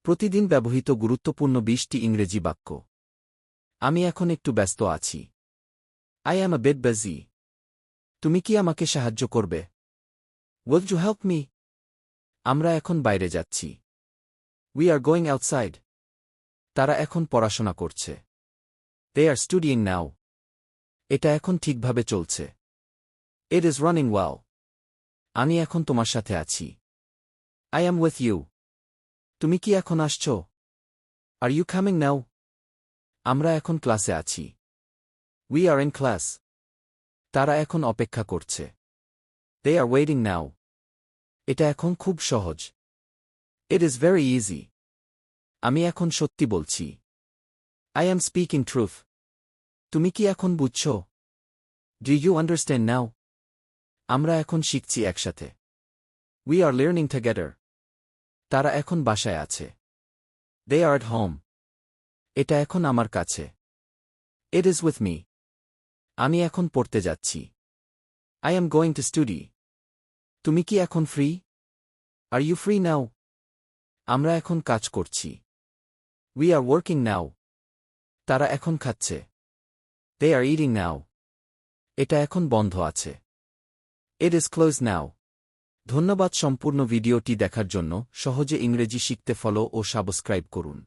প্রতিদিন ব্যবহৃত গুরুত্বপূর্ণ 20টি ইংরেজি বাক্য। আমি এখন একটু ব্যস্ত আছি। I am a bit busy. তুমি কি আমাকে সাহায্য করবে? Will you help me? আমরা এখন বাইরে যাচ্ছি। We are going outside. তারা এখন পড়াশোনা করছে। They are studying now. এটা এখন ঠিকভাবে চলছে। It is running well. আমি এখন তোমার সাথে আছি। I am with you. তুমি কি এখন আসছো? Are you coming now? আমরা এখন ক্লাসে আছি। We are in class. তারা এখন অপেক্ষা করছে। They are waiting now. এটা এখন খুব সহজ। It is very easy. আমি এখন সত্যি বলছি। I am speaking truth. তুমি কি এখন বুঝছো? Do you understand now? আমরা এখন শিখছি একসাথে। We are learning together. তারা এখন বাসায় আছে। They are at home. এটা এখন আমার কাছে। It is with me. আমি এখন পড়তে যাচ্ছি। I am going to study. তুমি কি এখন free? Are you free now? আমরা এখন কাজ করছি। We are working now. তারা এখন খাচ্ছে। They are eating now. এটা এখন বন্ধ আছে। It is closed now. ধন্যবাদ। সম্পূর্ণ ভিডিওটি দেখার জন্য সহজে ইংরেজি শিখতে ফলো ও সাবস্ক্রাইব করুন।